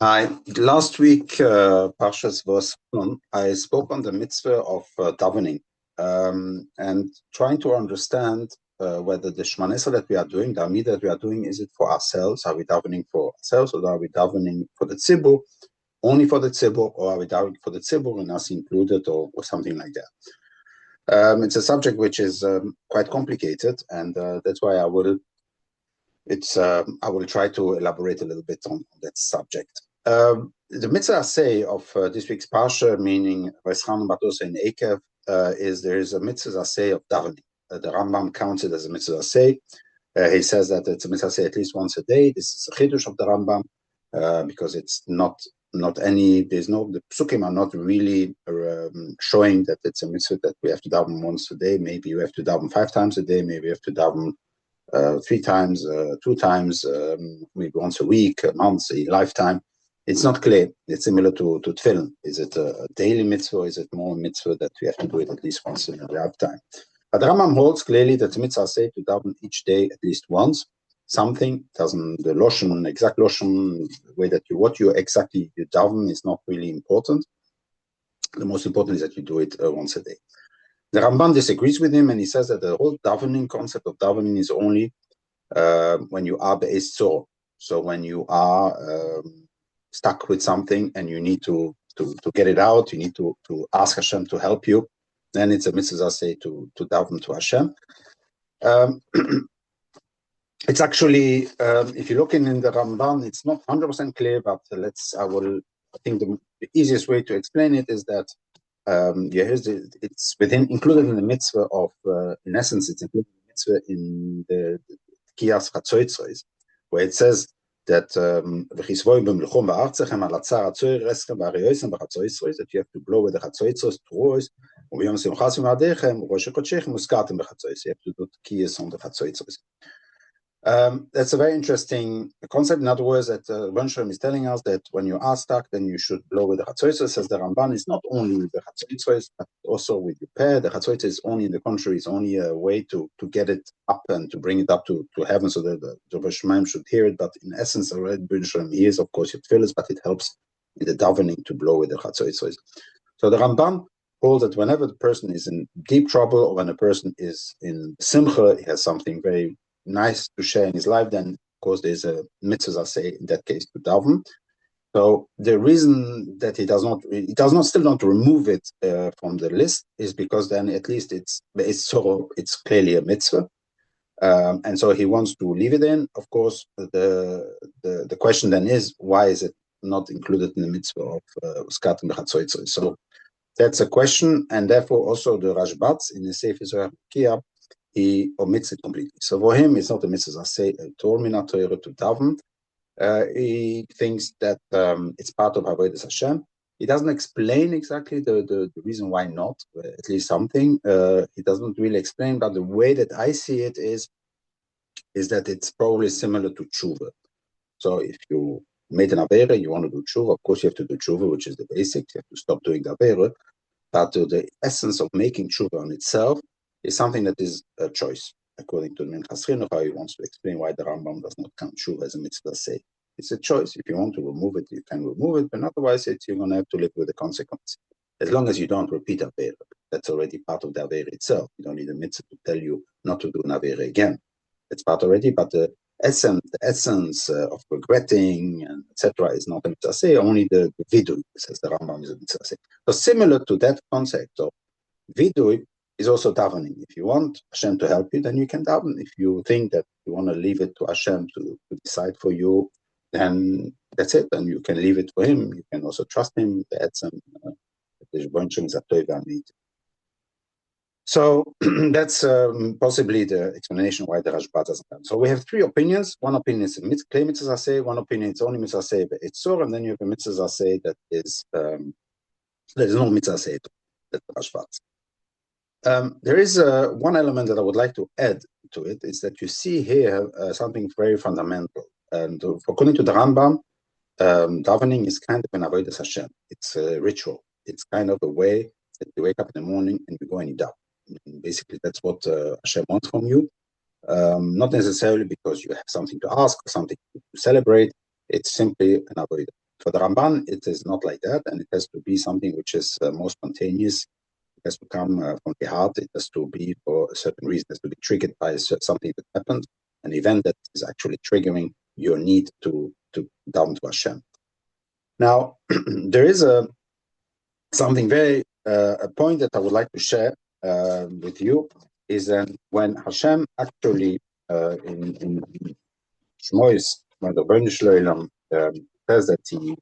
Last week, Parshas Voeschanon, I spoke on the mitzvah of davening and trying to understand whether the Shema Nesra that we are doing, the Amidah that we are doing, is it for ourselves? Are we davening for ourselves, or are we davening for the Tzibbur, only for the Tzibbur, or are we davening for the Tzibbur and us included, or something like that? It's a subject which is quite complicated, and that's why I will try to elaborate a little bit on that subject. The mitzvah say of this week's parsha, meaning Voeschanon Batos in Ekev, is there is a mitzvah say of davening. The Rambam counts it as a mitzvah say. He says that it's a mitzvah say at least once a day. This is a chidush of the Rambam because it's not any. The psukim are not really showing that it's a mitzvah that we have to daven once a day. Maybe you have to daven 5 times a day. Maybe you have to daven 3 times, 2 times, maybe once a week, a month, a lifetime. It's not clear. It's similar to Tefilah. Is it a daily mitzvah, or is it more a mitzvah that we have to do it at least once in a lifetime? But the Rambam holds clearly that the mitzvah say to daven each day at least once. Something doesn't, the loshon, exact loshon, the way that you daven is not really important. The most important is that you do it once a day. The Ramban disagrees with him, and he says that the whole davening concept of davening is only when you are be'ez tzor. So when you are stuck with something and you need to get it out, you need to ask Hashem to help you, then it's a mitzvah say to daven to Hashem. It's actually, if you look in the Ramban, it's not 100% clear, but I think the easiest way to explain it is that it's included in the mitzvah of, in essence, it's included in the mitzvah in the Kiyas Chatzoitzos, where it says that that you have to blow with the Chatzoitzos, you have to do Kiyas on the Chatzoitzos. That's a very interesting concept. In other words, that Voeschanon is telling us that when you are stuck, then you should blow with the Chatzoitzos. Says the Ramban, is not only with the Chatzoitzos, but also with your peh. The Chatzoitzos is only, in the contrary, is only a way to get it up and to bring it up to heaven, so that the Voeschanon should hear it. But in essence, already Voeschanon hears, of course, your tefillas, but it helps in the davening to blow with the Chatzoitzos. So the Ramban holds that whenever the person is in deep trouble, or when a person is in simcha, he has something very nice to share in his life, then of course there's a mitzvah say in that case to daven. So the reason that he does not remove it from the list is because then at least it's clearly a mitzvah, and so he wants to leave it in. Of course, the question then is, why is it not included in the mitzvah of Skat and Chatzoitzos? So that's a question, and therefore also the Rashbatz in the Sefer Zohar Kia, he omits it completely. So for him, it's not a mitzvah say Torah to daven. He thinks that it's part of Avodas Hashem. He doesn't explain exactly the reason why not, at least something. He doesn't really explain, but the way that I see it is that it's probably similar to tshuva. So if you made an avera, you want to do tshuva, of course you have to do tshuva, which is the basics. You have to stop doing the avera. But the essence of making tshuva on itself is something that is a choice, according to the Minchas Chinuch. He wants to explain why the Rambam does not count tshuva as a mitzvah say. It's a choice. If you want to remove it, you can remove it, but otherwise you're going to have to live with the consequence. As long as you don't repeat avera, that's already part of the avera itself. You don't need a mitzvah to tell you not to do an avera again. It's part already, but the essence of regretting and etc. is not a mitzvah say. Only the vidui, says the Rambam, is a mitzvah say. So similar to that concept of vidui is also davening. If you want Hashem to help you, then you can daven. If you think that you want to leave it to Hashem to decide for you, then that's it. And you can leave it for him. You can also trust him. So that's possibly the explanation why the Rashba doesn't come. So we have 3 opinions. One opinion is a clear mitzvah say. One opinion is only mitzvah say be'etzor, and then you have a mitzvah say that is there is no mitzvah say that the Rashba. There is one element that I would like to add to it, is that you see here something very fundamental. And according to the Rambam, davening is kind of an avodas Hashem. It's a ritual. It's kind of a way that you wake up in the morning and you go and you daven. And basically, that's what Hashem wants from you. Not necessarily because you have something to ask or something to celebrate. It's simply an avodah. For the Ramban, it is not like that, and it has to be something which is more spontaneous. It has to come from the heart. It has to be for a certain reason. It has to be triggered by something that happened, an event that is actually triggering your need to daven to Hashem. Now, there is something very a point that I would like to share with you is that when Hashem actually in Shmois, when the Rebbeinu Shloim says that he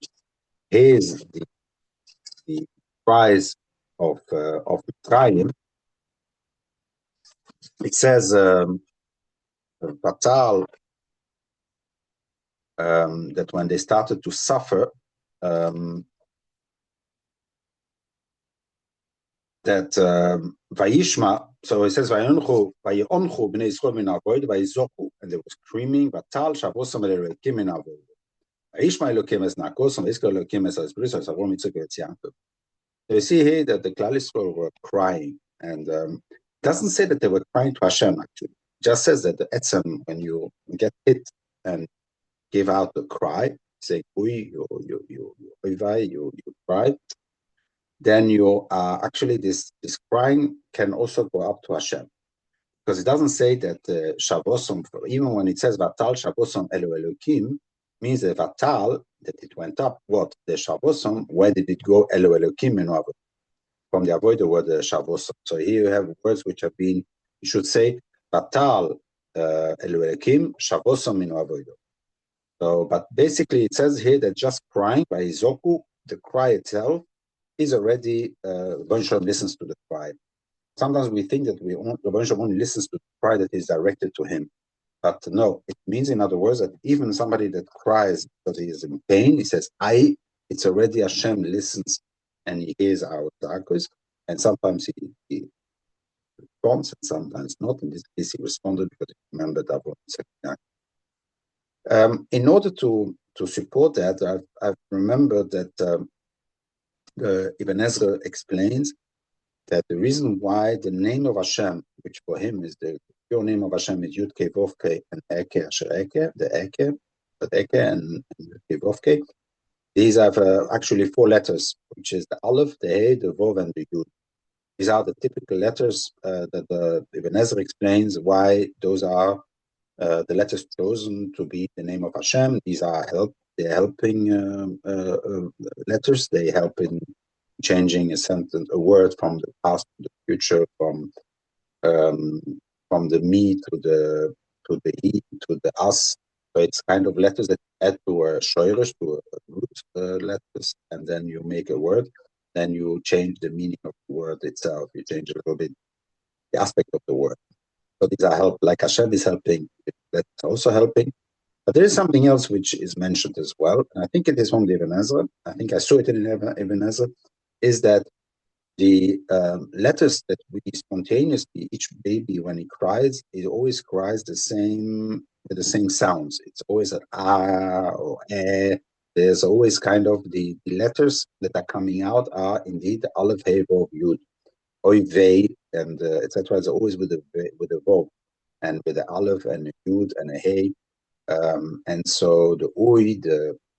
hears the cries of Mitzrayim, it says Batal that when they started to suffer, that Vayishma, so it says Vayonchu bnei Yisrael min avoid Vayizoku, and they were screaming, Batal Shavosam Elokim min avoid. Vayishma Elokim es Nakosam Vayizkor Elokim es Azbris Azavon Mitzvah Yaakov. So you see here that the Klal Yisrael were crying, and it doesn't say that they were crying to Hashem actually. It just says that the etzem, when you get hit and give out the cry, say Kui, you cry, then you actually this crying can also go up to Hashem, because it doesn't say that Shavosom, even when it says Vatal Shavosom Elo Elokim, means the Vatal, that it went up. What? The Shavosom, where did it go? Elo Elokim Menu Avodah. From the avodah word Shavosom. So here you have words which have been, you should say Vatal Elo Elokim Shavosom Menu Avodah. So, but basically it says here that just crying by Izoku, the cry itself, is already Voeschanon listens to the cry. Sometimes we think that the Voeschanon only listens to the cry that is directed to him. But no, it means, in other words, that even somebody that cries because he is in pain, he says, it's already Hashem listens and he hears our darkness. And sometimes he responds and sometimes not. In this case, he responded because he remembered that one. In order to support that, I've remembered that Ibn Ezra explains that the reason why the name of Hashem, which for him is the pure name of Hashem, is Yud Kei Vov Kei and Eke Asher Eke, the Eke, but Eke and Kei Vov Kei. These have actually 4 letters, which is the Aleph, the He, the Vov, and the Yud. These are the typical letters that Ibn Ezra explains why those are the letters chosen to be the name of Hashem. These are they're helping letters. They help in changing a sentence, a word from the past to the future, from the me to the he to the us. So it's kind of letters that add to a shoyrish, to a root letters, and then you make a word. Then you change the meaning of the word itself. You change a little bit the aspect of the word. So these are help. Like Hashem is helping, that's also helping. But there is something else which is mentioned as well, and I think it is from the Ibn Ezra. I think I saw it in Ibn Ezra, is that the letters that we spontaneously, each baby when he cries, it always cries the same sounds. It's always an ah or eh. There's always kind of the letters that are coming out are indeed the Aleph, He, Vov, Yud, Oy, Vei, and etc. It's always with the Vov and with the Aleph and the Yud and the He. And so the Oy,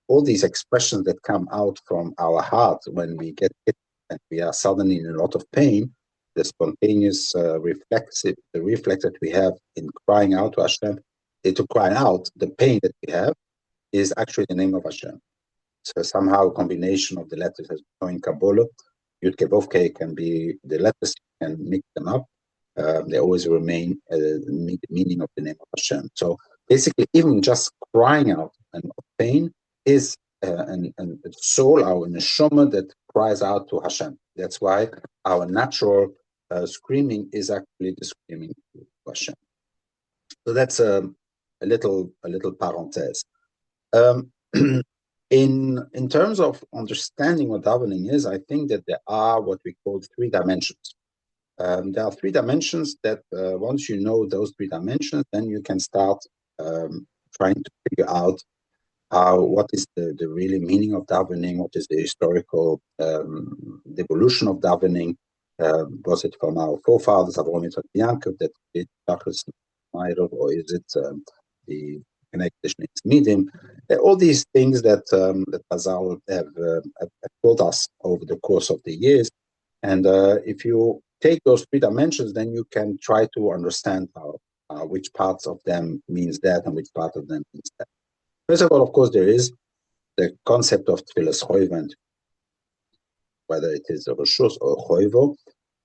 all these expressions that come out from our heart when we get hit and we are suddenly in a lot of pain, the spontaneous reflex that we have in crying out to Hashem, to cry out the pain that we have, is actually the name of Hashem. So somehow a combination of the letters, as we know in Kabbalah, Yud Kei Vov Kei can be, the letters can mix them up. They always remain the meaning of the name of Hashem. So basically, even just crying out of pain is a soul, our neshama that cries out to Hashem. That's why our natural screaming is actually the screaming to Hashem. So that's a little parenthesis. In terms of understanding what davening is, I think that there are what we call 3 dimensions. There are 3 dimensions that once you know those 3 dimensions, then you can start trying to figure out what is the really meaning of davening, what is the historical the evolution of davening. Was it from our forefathers, Avraham, Yitzchak, Yaakov, that did Tachlis, or is it the connection is medium. All these things that that Chazal have taught us over the course of the years. And if you take those three dimensions, then you can try to understand how which parts of them means that and which part of them means that. First of all, of course, there is the concept of Tefilas Choiv, whether it is a Reshus or a Choivo.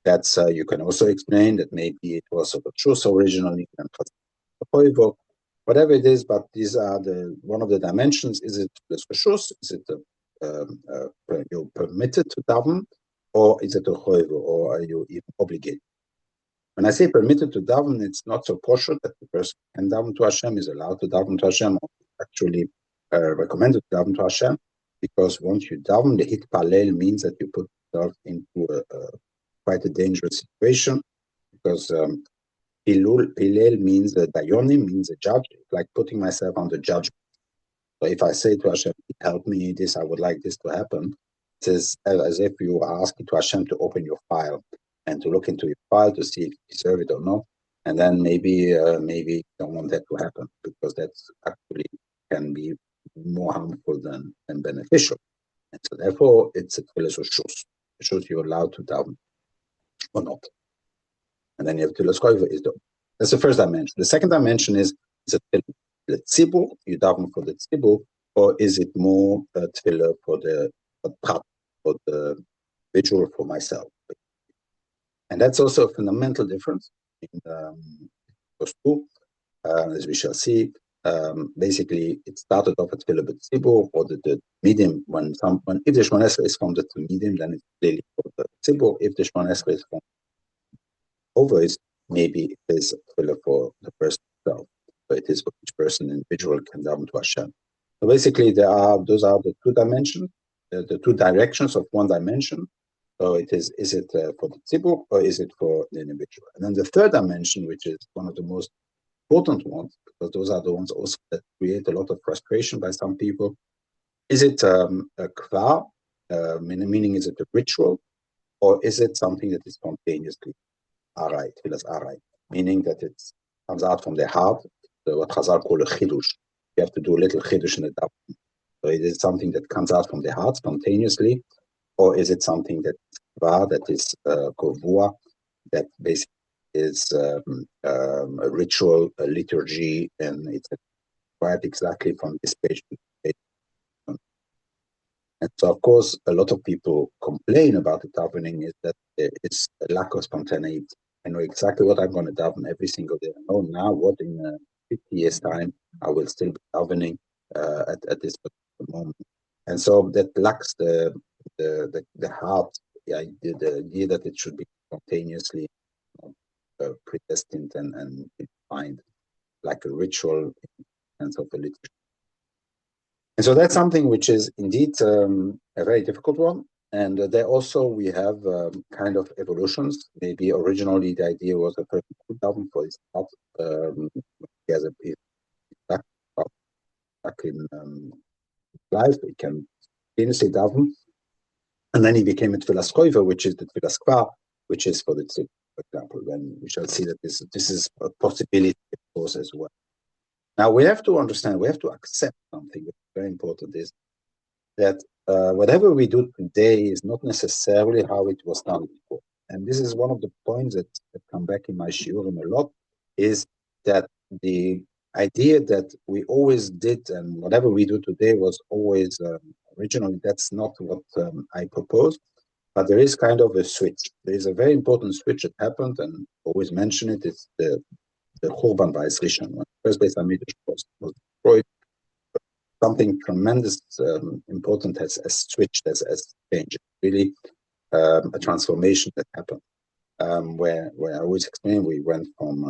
That's you can also explain that maybe it was a Reshus originally and a Choivo, whatever it is. But these are one of the dimensions. Is it Tefilas Reshus? Is it you're permitted to daven, or is it a Choivo, or are you even obligated? When I say permitted to daven, it's not so poshut that the person can daven to Hashem, is allowed to daven to Hashem, or actually recommended to daven to Hashem, because once you daven, the hitpalel means that you put yourself into quite a dangerous situation, because pilel means dayonim, means a judge, like putting myself under judgment. So if I say to Hashem, help me, this, I would like this to happen, it is as if you are asking to Hashem to open your file and to look into your file to see if you deserve it or not. And then maybe you don't want that to happen, because that actually can be more harmful than beneficial. And so therefore, it's a Tefilas Reshus. Reshus you're allowed to daven or not. And then you have Tefilas Choiv is done. That's the first dimension. The second dimension is it the tzibur, you daven for the tzibur, or is it more tefillah for the prat, for the individual, for myself? And that's also a fundamental difference in those two, as we shall see. Basically, it started off at tefillah b'tzibur, or the medium. When if the Shemona Esrei is from the medium, then it's clearly for the tzibur. If the Shemona Esrei is from over, is maybe it is tefillah for the person itself. So it is for each person, individual, can daven to Hashem. So basically, those are the two dimensions, the two directions of one dimension. So it is it for the tzibur, or is it for the individual? And then the third dimension, which is one of the most important ones, because those are the ones also that create a lot of frustration by some people. Is it a kvar, meaning is it a ritual, or is it something that is spontaneously arai, tefillas arai, meaning that it comes out from the heart, what Chazal call a chidush. You have to do a little chidush in the davening. So it is something that comes out from the heart spontaneously, or is it something that is kovua, that basically is a ritual, a liturgy, and it's acquired exactly from this page to page. And so, of course, a lot of people complain about the davening is that there is a lack of spontaneity. I know exactly what I'm going to daven every single day. I know now what in 50 years' time I will still be davening at this particular moment. And so that lacks the heart, the idea that it should be spontaneously predestined and defined, like a ritual in the sense of a liturgy. And so that's something which is indeed a very difficult one. And there also we have kind of evolutions. Maybe originally the idea was a person could daven for his heart. He has back in life, he can continuously daven. And then he became a Tefilas Choiv, which is the Tefilas Kvar, which is for the tzibur, for example. Then we shall see that this is a possibility, of course, as well. Now we have to understand, we have to accept something that's very important, is that whatever we do today is not necessarily how it was done before. And this is one of the points that come back in my shiurim a lot, is that the idea that we always did and whatever we do today was always originally, that's not what I propose. But there is kind of a switch. There is a very important switch that happened, and always mention it. It's the Churban Voeschanon, when the first Beis Hamikdash was destroyed. Something tremendous, important has switched, has changed. Really, a transformation that happened. Where I always explain, we went from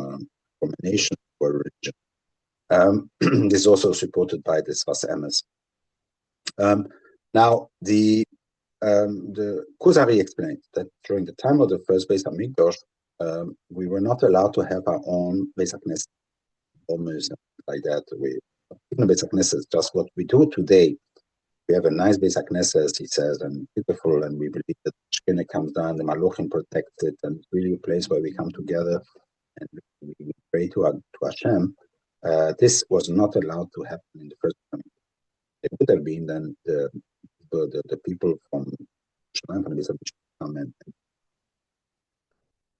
a nation to a religion. This is also supported by this Voeschanon. Now the Kuzari explained that during the time of the first Beis Hamikdash, we were not allowed to have our own Beis HaKnesset, almost like that. Even Beis HaKnesset is just what we do today. We have a nice Beis HaKnesset, he says, and beautiful, and we believe that Shekhinah comes down, the Maluchim protects it, and it's really a place where we come together and we pray to Hashem. this was not allowed to happen in the first time. It would have been then the people from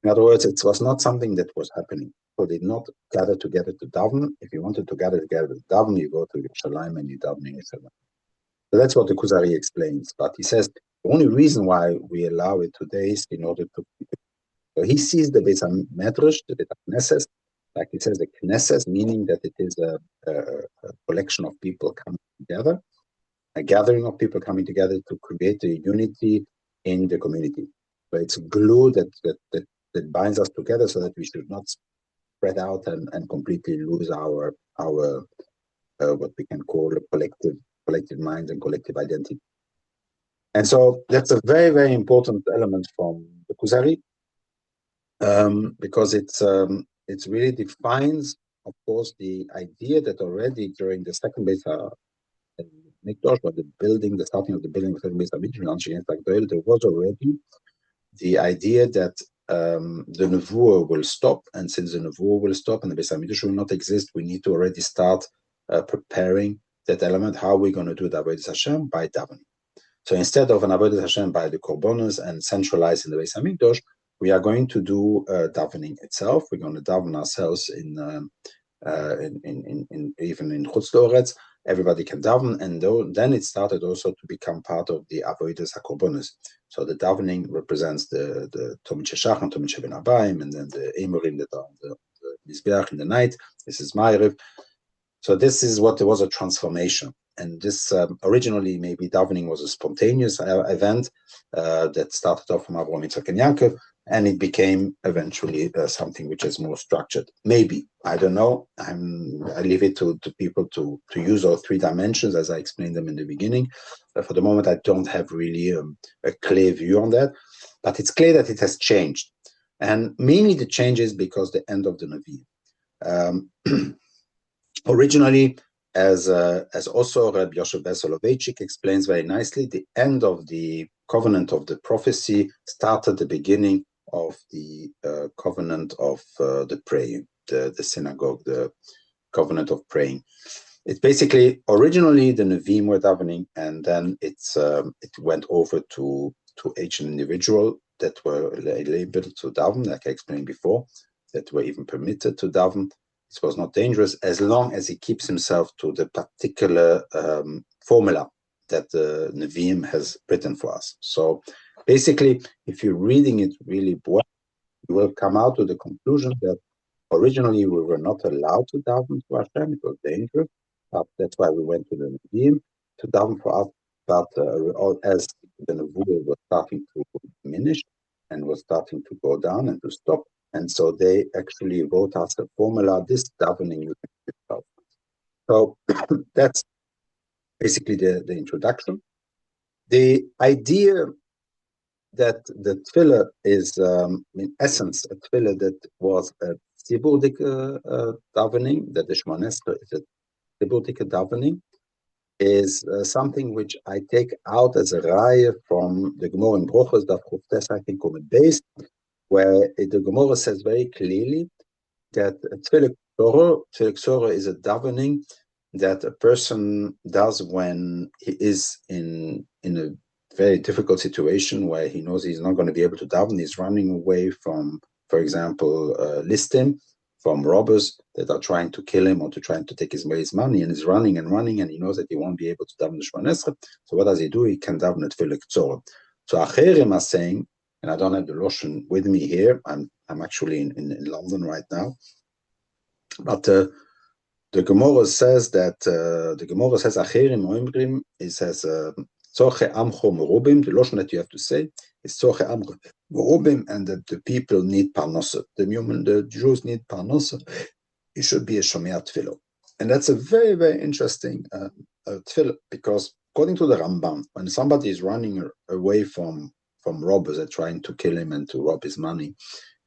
in other words, it was not something that was happening. So they did not gather together to daven. If you wanted to gather together to daven, you go to Yerushalayim and you daven in Yerushalayim. So that's what the Kuzari explains. But he says the only reason why we allow it today is in order to keep it. So he sees the Beit HaMedrash, the Beit HaKnesses, like he says, the Knesses, meaning that it is a collection of people coming together, a gathering of people coming together to create a unity in the community. So it's glue that binds us together so that we should not spread out and completely lose our what we can call a collective mind and collective identity. And so that's a very, very important element from the Kuzari, because it really defines, of course, the idea that already during the second Beit HaMikdash, or the starting of the building of the second Beit HaMikdash, there was already the idea that the Nevuah will stop, and since the Nevuah will stop and the Beit HaMikdash will not exist, we need to already start preparing that element. How are we going to do the Avodas Hashem? By davening. So instead of an Avodas Hashem by the Korbanos and centralized in the Beit HaMikdash, we are going to do davening itself. We're going to daven ourselves in even in Chutz La'aretz. Everybody can daven, and then it started also to become part of the Avodas HaKorbanos. So the davening represents the Tomid Shechach and Tomid Sheben Abayim, and then the Emorim that are on the Mizbeach in the night. This is Ma'ariv. So this is what there was a transformation. And this originally, maybe davening was a spontaneous event that started off from Avraham, Yitzchak, and Yaakov, and it became eventually something which is more structured. Maybe, I don't know. I leave it to people to use all three dimensions as I explained them in the beginning. For the moment, I don't have really a clear view on that, but it's clear that it has changed. And mainly the change is because the end of the Nevi'im. Originally, as also Rabbi Yosef Ben Soloveitchik explains very nicely, the end of the covenant of the prophecy started the beginning of the covenant of the praying, the synagogue, the covenant of praying. It's basically, originally the Nevi'im were davening, and then it went over to each individual that were labeled to daven, like I explained before, that were even permitted to daven. It was not dangerous as long as he keeps himself to the particular formula that the Nevi'im has written for us. So basically, if you're reading it really well, you will come out to the conclusion that originally we were not allowed to daven to Hashem. It was dangerous, but that's why we went to the Nevi'im to daven for us. But as the Nevuah was starting to diminish and was starting to go down and to stop, and so they actually wrote us a formula, this davening you can do yourself. So that's basically the introduction. The idea that the Tefilah is, in essence, a Tefilah that was a tzibbur davening, that the Shemona Esrei is a tzibbur davening, is something which I take out as a raya from the Gemara in Brochos, Daf Chuftes, I think, on the base, where the Gemara says very clearly that Tefilah Ksora is a davening that a person does when he is in a very difficult situation where he knows he's not going to be able to daven. He's running away from, for example, listim, from robbers that are trying to kill him or trying to take his money, and he's running and running, and he knows that he won't be able to daven the Shemona Esrei. So what does he do? He can daven Tefilah Ksora. So Acherim are saying, and I don't have the Loshen with me here. I'm actually in London right now. But the Gemara says that Acherim Oimrim, it says Tzorche Amcho Merubim. The Loshen that you have to say is Tzorche Amcho Merubim, and that the people need Parnosa. The Jews need Parnosa. It should be a Shomer Tefilah, and that's a very, very interesting Tefilah, because according to the Rambam, when somebody is running away from robbers that are trying to kill him and to rob his money,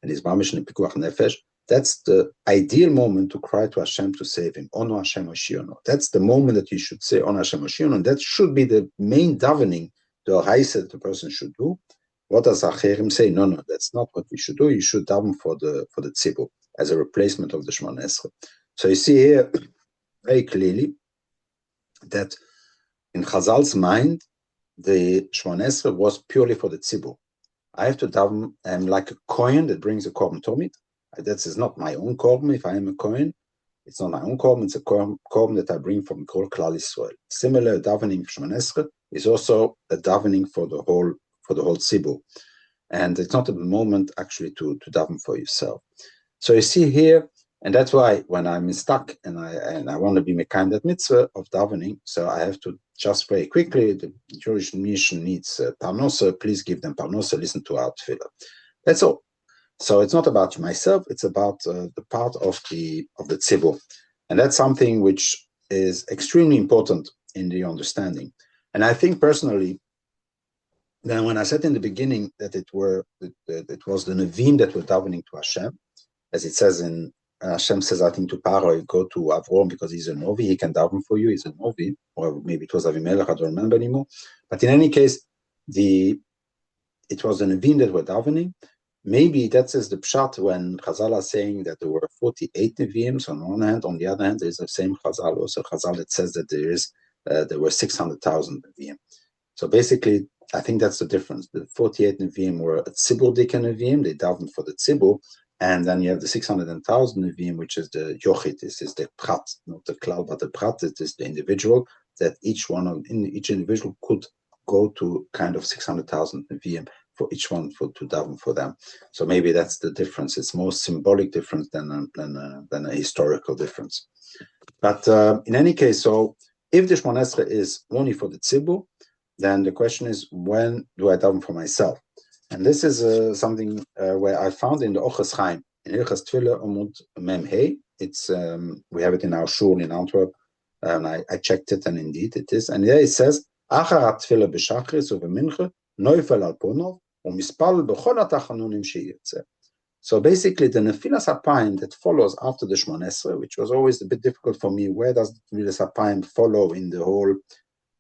and his mamish in pikuach nefesh, that's the ideal moment to cry to Hashem to save him. Ono Hashem Oshiono. That's the moment that you should say Ono Hashem Oshiono, and that should be the main davening, the Haise that the person should do. What does Acherim say? No, that's not what we should do. You should daven for the Tzibur as a replacement of the Shemona Esrei. So you see here very clearly that in Chazal's mind, the Shmona Esrei was purely for the tzibur. I have to daven like a kohen that brings a korban tomit. That is not my own korban. If I am a kohen, it's not my own korban. It's a korban that I bring from Kol Klal Yisrael. Similar davening for Shmona Esrei is also a davening for the whole tzibur, and it's not a moment actually to daven for yourself. So you see here, and that's why when I'm stuck and I want to be mekayim that mitzvah of davening, so I have to just very quickly. The Jewish mission needs parnosa. Please give them parnosa. Listen to our Tefilah. That's all. So it's not about myself. It's about the part of the tzibur, and that's something which is extremely important in the understanding. And I think personally, then when I said in the beginning that it was the Nevi'im that were davening to Hashem, as it says in Hashem says, I think to Paro, go to Avrom because he's a Novi, he can daven for you, he's a Novi, or maybe it was Avimelech, I don't remember anymore. But in any case, it was the Nevi'im that were davening. Maybe that is the pshat when Chazal are saying that there were 48 Nevi'im on one hand. On the other hand, there's the same Chazal, also Chazal that says that there were 600,000 Nevi'im. So basically, I think that's the difference. The 48 Nevi'im were tzibur dika Nevi'im, they davened for the tzibur. And then you have the 600,000 Nevi'im, which is the yochid. This is the prat, not the klal, but the prat. It is the individual that each individual could go to kind of 600,000 Nevi'im for each one to daven for them. So maybe that's the difference. It's more symbolic difference than a historical difference. But in any case, so if the Shmona Esrei is only for the tzibur, then the question is, when do I daven for myself? And this is something where I found in the Ochas Chaim, in Hilchas Tefilah Amud Mem Hey. It's we have it in our shul in Antwerp, and I checked it, and indeed it is. And there it says, Acharat Tefilah b'Shachris u'v'Mincha noifel al ponov u'mispal b'chol hatachanunim sheyitzeh. So basically, the Nefilas Apayim that follows after the Shmona Esrei, which was always a bit difficult for me, where does the Nefilas Apayim follow in the whole?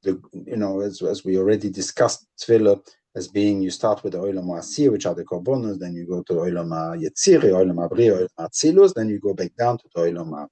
As we already discussed, Tefilah as being, you start with the Olam HaAsir, which are the Korbanos, then you go to Olam HaYetziri, Olam HaBriya, Olam HaAtzilus, then you go back down to the Olam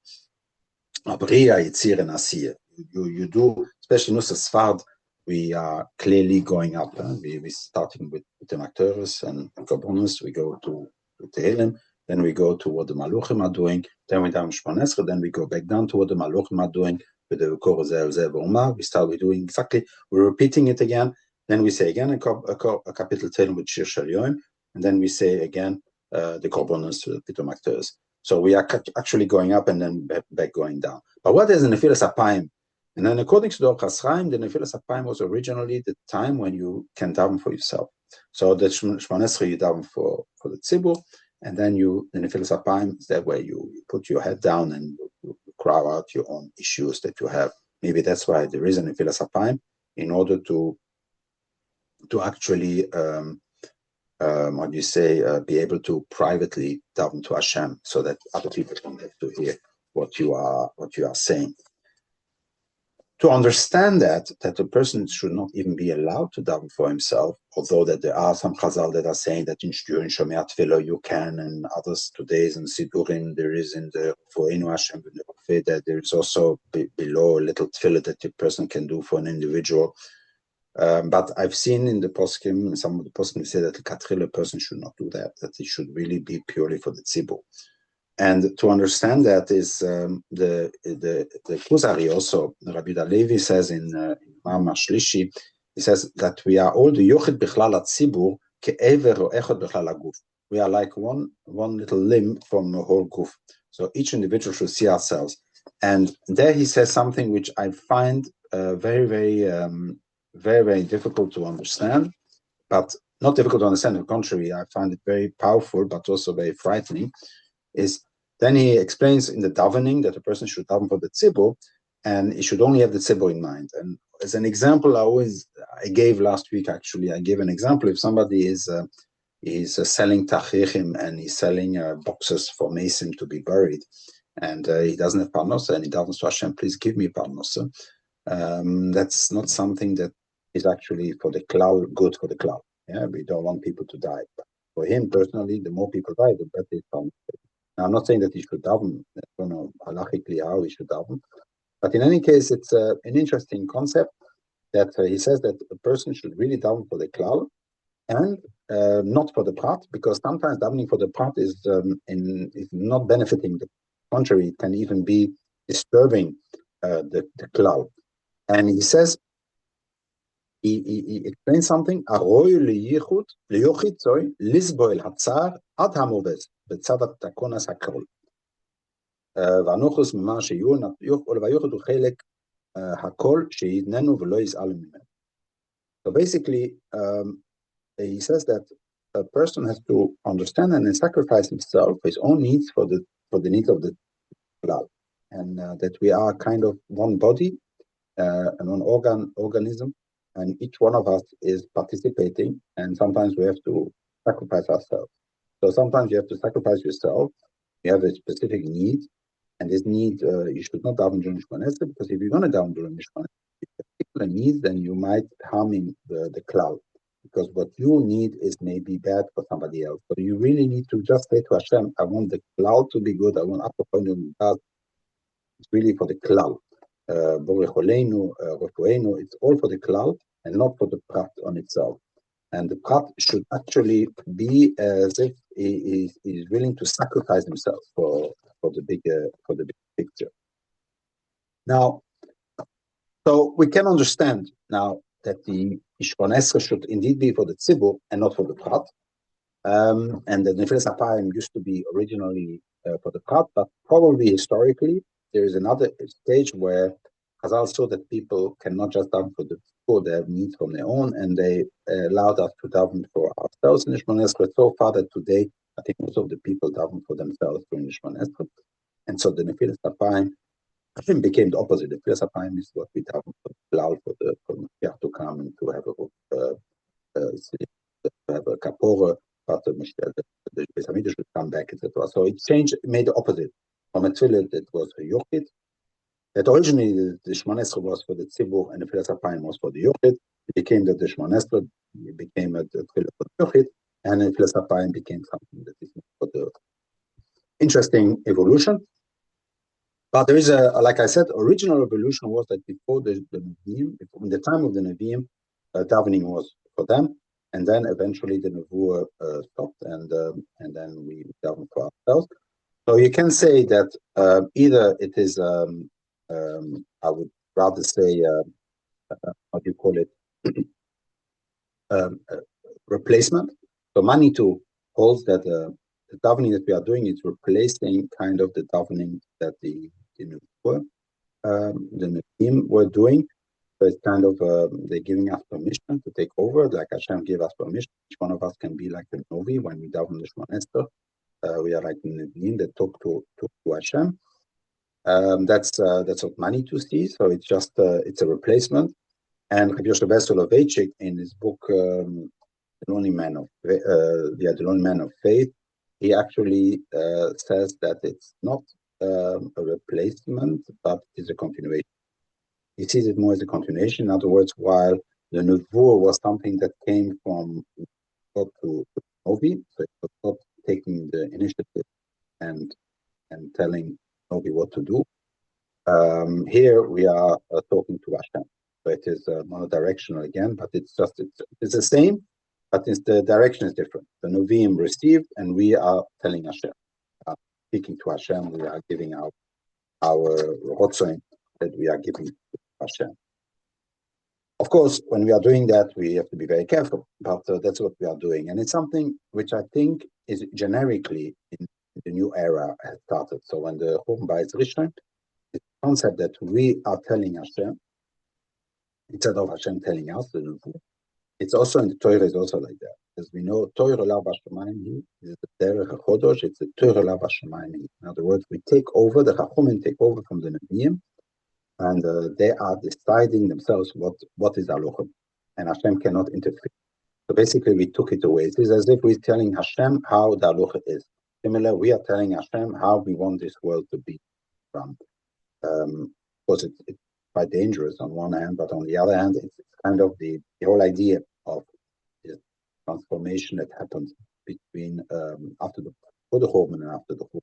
HaBriya, Yetzir, and Asir. You do, especially Nusach Sfard, we are clearly going up. We're starting with the Makteris and Korbanos, we go to Tehillim, then we go to what the Maluchim are doing, then we down Shmona Esrei, then we go back down to what the Maluchim are doing, with the Korzel Zev Omar. We're doing exactly, we're repeating it again. Then we say again a capital Tehillim with Shir Shel Yoim, and then we say again the Korbanos, the Pitom Actors. So we are actually going up and then back going down. But what is the Nefilas Apayim? And then according to the Ochas Chaim, the Nefilas Apayim was originally the time when you can daven for yourself. So the Shmona Esrei you daven for the tzibur, and then the Nefilas Apayim is that where you put your head down and you cry out your own issues that you have. Maybe that's why there is a Nefilas Apayim, in order to actually, be able to privately daven to Hashem, so that other people don't have to hear what you are saying. To understand that a person should not even be allowed to daven for himself, although that there are some Chazal that are saying that during Shomei Tefilah you can, and others today in Sidurim there is in the Foreinu Hashem that there is also below a little Tefilah that the person can do for an individual. But I've seen in the poskim, some of the poskim say that the katrila person should not do that it should really be purely for the tzibur. And to understand that is the Kuzari also, Rabbi Levi says in Ma'amar Shlishi, he says that we are all the yochid bichlal tzibur ke'ever or echad bichlal haguf. We are like one little limb from a whole guf. So each individual should see ourselves. And there he says something which I find very, very difficult to understand, but not difficult to understand. On the contrary, I find it very powerful, but also very frightening. Is then he explains in the davening that a person should daven for the tzibur, and he should only have the tzibur in mind. And as an example, I gave last week actually. I gave an example. If somebody is selling tachrichim and he's selling boxes for Mason to be buried, and he doesn't have parnosa, and he davens to Hashem, please give me parnosa. That's not something that is actually for the klal, good for the klal. Yeah, we don't want people to die. But for him personally, the more people die, the better it comes. Now, I'm not saying that he should daven. I don't know halachically how he should daven, but in any case, it's an interesting concept that he says that a person should really daven for the klal and not for the prat, because sometimes davening for the prat is not benefiting. The contrary, it can even be disturbing the klal. And he says, he explains something, lisboel hatzar ad hamoves b'tzadat takonas hakrol. ואנוכוס ממה שיהיו, ויוחד הוא חלק הכל שידננו ולא יזעל ממנו. So basically, he says that a person has to understand and then sacrifice himself, his own needs for the needs of the klal, and that we are kind of one body and one organism, and each one of us is participating, and sometimes we have to sacrifice ourselves. So sometimes you have to sacrifice yourself. You have a specific need, and this need you should not daven during Shmoneh, because if you're going to daven during Shmoneh, particular needs, then you might harming the klal, because what you need is maybe bad for somebody else. So you really need to just say to Hashem, I want the klal to be good. I want it's really for the klal. It's all for the klal and not for the prat on itself. And the prat should actually be as if he is willing to sacrifice himself for the big picture. Now, so we can understand now that the Shmoneh Esrei should indeed be for the tzibur and not for the prat. And the Nefilas Apayim used to be originally for the prat, but probably historically there is another stage where Chazal saw that people cannot just daven for their needs from their own, and they allowed us to daven for ourselves in the Shmoneh Esrei. So far that today, I think most of the people daven for themselves during the Shmoneh Esrei. And so the Nefilas Apayim became the opposite. The Nefilas Apayim is what we daven for the klal, for the Mashiach to come and to have a kapora, but the Beis Hamikdash should come back, etc. So it changed, made the opposite. From a tefillah that was a yochid, that originally the Shmoneh Esrei was for the tzibur and the Nefilas Apayim was for the yochid. It became that the Shmoneh Esrei became a tefillah for the yochid, and the Nefilas Apayim became something that is for the interesting evolution. But there is like I said, original evolution was that before the Nevi'im, in the time of the Nevi'im, davening was for them, and then eventually the Nevuah stopped, and then we daven for ourselves. So you can say that either it is, I would rather say, how do you call it, replacement. So Manitou holds that the davening that we are doing is replacing kind of the davening that the Nevi'im were doing. So it's kind of, they're giving us permission to take over, like Hashem gave us permission. Each one of us can be like a Novi when we daven the Shmoneh Esrei. We are like the Nevi'im that talk to Hashem. That's what Manitou sees. So it's just it's a replacement. And Rabbi Yoshe Soloveitchik in his book The Lonely Man of Faith, he actually says that it's not a replacement, but it's a continuation. He sees it more as a continuation. In other words, while the Nevuah was something that came from God to Novi, so it was God taking the initiative and telling Novi what to do. Here we are talking to Hashem. So it is monodirectional again, but it's the same, but the direction is different. The Nevi'im received, and we are telling Hashem, speaking to Hashem. We are giving our rotzoin that we are giving to Hashem. Of course, when we are doing that, we have to be very careful, but that's what we are doing. And it's something which I think is generically in the new era has started. So when the Churban Bayis Rishon, the concept that we are telling Hashem, instead of Hashem telling us, it's also in the Torah is also like that. As we know, Torah Lav Hashemayim is the Derech HaChodosh, it's the Torah Lav Hashemayim. In other words, we take over, the Chachumim take over from the Nevi'im, and they are deciding themselves what is Halacha, and Hashem cannot interfere. So basically, we took it away. It is as if we're telling Hashem how the Halacha is. Similar, we are telling Hashem how we want this world to be run. Of course, it's quite dangerous on one hand, but on the other hand, it's kind of the whole idea of the transformation that happens between before the Churban and after the Churban.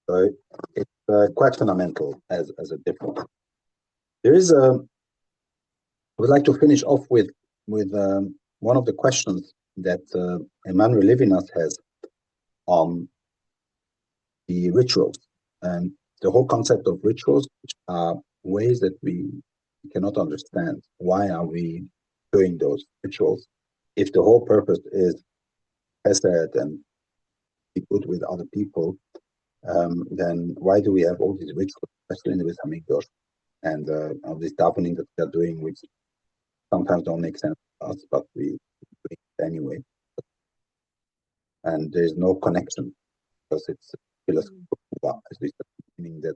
So it's quite fundamental as a difference. There is a. I would like to finish off with one of the questions that Emmanuel Levinas has on the rituals and the whole concept of rituals, which are ways that we cannot understand. Why are we doing those rituals if the whole purpose is chesed and be good with other people? Then why do we have all these rituals, especially in the Beit Hamikdash, and all this davening that we are doing, which sometimes don't make sense to us, but we do it anyway. And there's no connection because it's philosophical, as we said, meaning that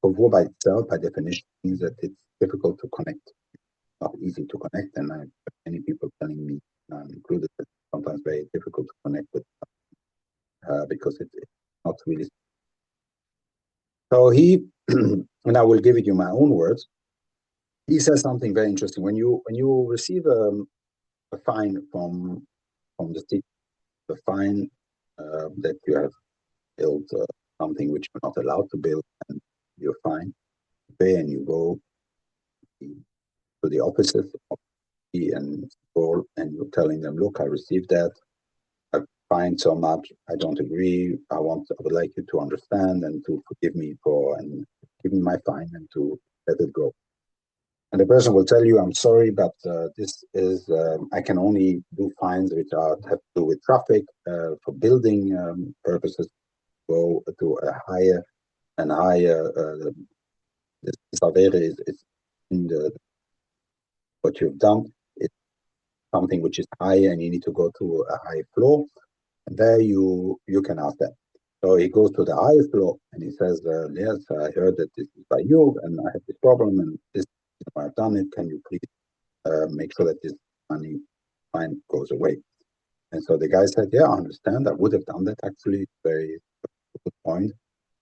Kavua by itself, by definition, means that it's difficult to connect, not easy to connect. And many people telling me, included, that it's sometimes very difficult to connect with because it's not really. So he, and I will give it you my own words. He says something very interesting. When you receive a fine from the state, the fine that you have built something which you're not allowed to build, and you're fine, you pay, and you go to the offices of the and you're telling them, look, I received that. I find so much. I don't agree. I would like you to understand and to forgive me and give me my fine and to let it go. And the person will tell you, I'm sorry, but this is, I can only do fines which have to do with traffic, for building purposes, go to a higher and higher, this avere is in what you've done. It's something which is higher and you need to go to a high floor. And there you can ask them. So he goes to the highest floor and he says, yes, I heard that this is by you and I have this problem and this is why I've done it. Can you please make sure that this money fine goes away? And so the guy said, yeah, I understand. I would have done that actually. Very good point.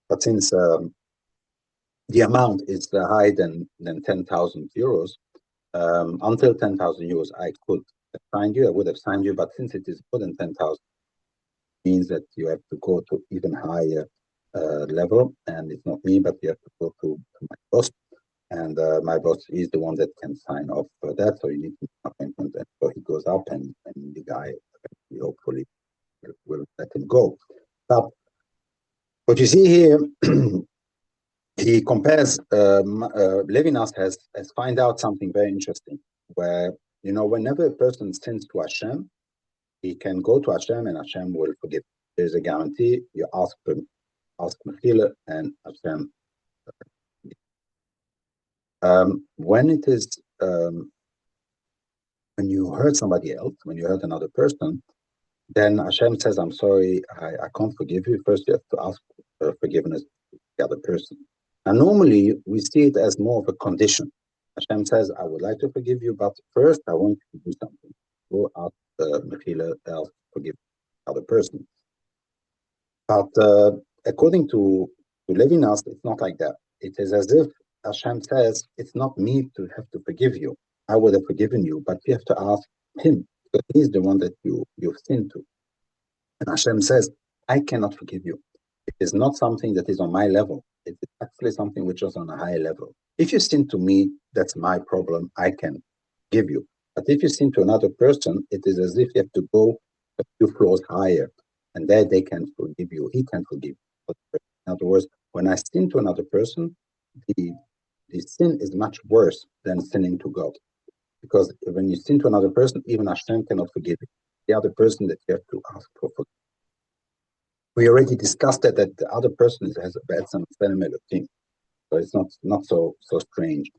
But since the amount is higher than 10,000 euros, until 10,000 euros, I could have signed you. I would have signed you. But since it is more than 10,000, means that you have to go to even higher level, and it's not me, but you have to go to my boss, and my boss is the one that can sign off for that. So you need an appointment, and so he goes up, and the guy hopefully will let him go. But what you see here, he compares. Levinas has find out something very interesting, where whenever a person sins to Hashem, he can go to Hashem and Hashem will forgive. There's a guarantee. You ask Tefilah and Hashem. When it is when you hurt somebody else, when you hurt another person, then Hashem says, "I'm sorry, I can't forgive you." First, you have to ask forgiveness to the other person. And normally we see it as more of a condition. Hashem says, "I would like to forgive you, but first I want you to do something. Go ask Tefilah, else forgive the other person." But according to Levinas, it's not like that. It is as if Hashem says, it's not me to have to forgive you. I would have forgiven you, but you have to ask him, because he's the one that you've sinned to. And Hashem says, I cannot forgive you. It is not something that is on my level. It is actually something which is on a higher level. If you sin to me, that's my problem. I can give you. But if you sin to another person, it is as if you have to go a few floors higher. And there they can forgive you. He can forgive you. In other words, when I sin to another person, the sin is much worse than sinning to God. Because when you sin to another person, even Hashem cannot forgive you. The other person that you have to ask for forgiveness. We already discussed that the other person has a bad sentimental thing. So it's not so strange.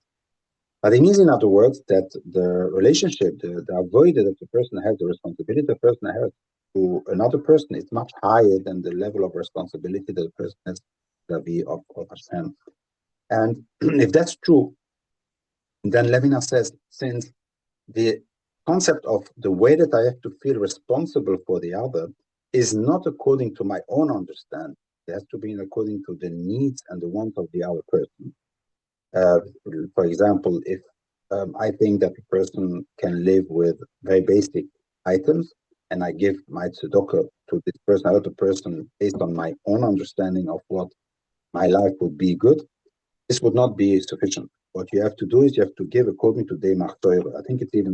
But it means, in other words, that the relationship, the avoid that the person has, the responsibility the person has to another person is much higher than the level of responsibility that the person has vis-a-vis of Hashem. And if that's true, then Levinas says, since the concept of the way that I have to feel responsible for the other is not according to my own understanding, it has to be according to the needs and the wants of the other person. For example, if I think that a person can live with very basic items, and I give my tzedakah to this person, other person, based on my own understanding of what my life would be good, this would not be sufficient. What you have to do is you have to give according to Demach Teure. I think it's even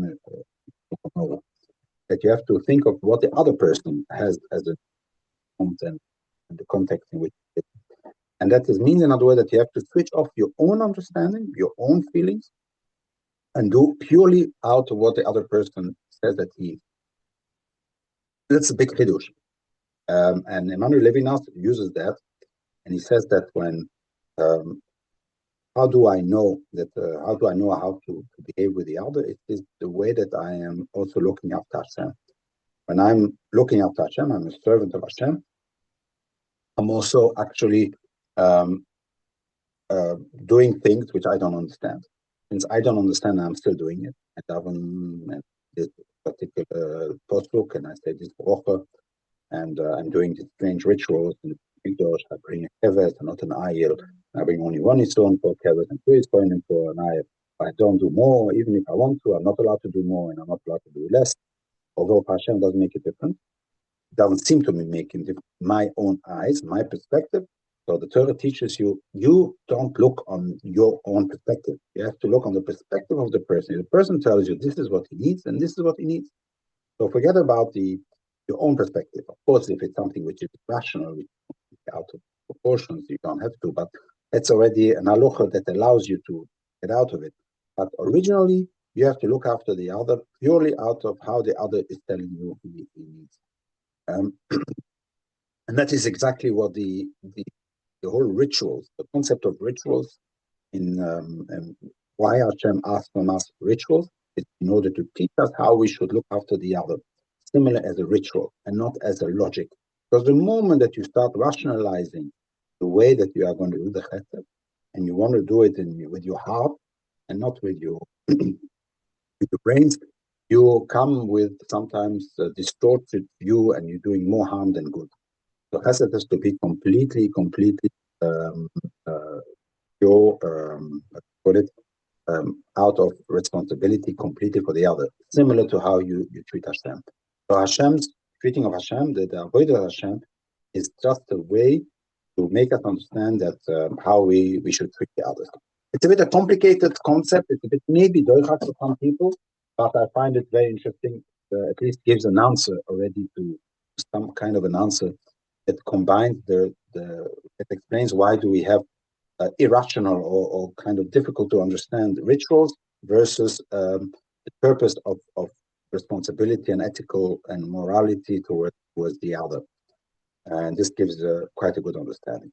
that you have to think of what the other person has as a content and the context in which it is. And that means, in other words, that you have to switch off your own understanding, your own feelings, and do purely out of what the other person says that he is. That's a big chidush. And Emmanuel Levinas uses that, and he says that when how do I know how to behave with the other? It is the way that I am also looking after Hashem. When I'm looking after Hashem, I'm a servant of Hashem. I'm also actually doing things which I don't understand. Since I don't understand, I'm still doing it. And this particular postbook, and I say this brocha, and I'm doing these strange rituals. And I bring a kevet and not an ayil. I bring only one stone for kevet and 2 stones for an ayil. I don't do more, even if I want to. I'm not allowed to do more, and I'm not allowed to do less. Although Hashem doesn't make it different. It doesn't seem to be making different. My own eyes, my perspective. So the Torah teaches you don't look on your own perspective. You have to look on the perspective of the person. The person tells you this is what he needs and this is what he needs. So forget about your own perspective. Of course, if it's something which is rational, out of proportions, you don't have to, but it's already an halacha that allows you to get out of it. But originally, you have to look after the other purely out of how the other is telling you he needs. And that is exactly what the whole rituals, the concept of rituals, in why Hashem asked from us rituals, is in order to teach us how we should look after the other, similar as a ritual and not as a logic. Because the moment that you start rationalizing the way that you are going to do the chesed, and you want to do it with your heart and not with your brains, you come with sometimes a distorted view, and you're doing more harm than good. So chesed has to be completely out of responsibility completely for the other, similar to how you treat Hashem. So Hashem's treating of Hashem, the avodah of Hashem, is just a way to make us understand that how we should treat the others. It's a bit a complicated concept. It's a bit maybe doichak to some people, but I find it very interesting. At least gives an answer already to some kind of an answer that combines that explains why do we have irrational or kind of difficult to understand rituals versus the purpose of responsibility and ethical and morality towards the other. And this gives quite a good understanding.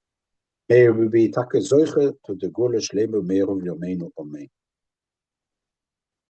May we be take zoiche to the gule shlemu meru yomeinu amen.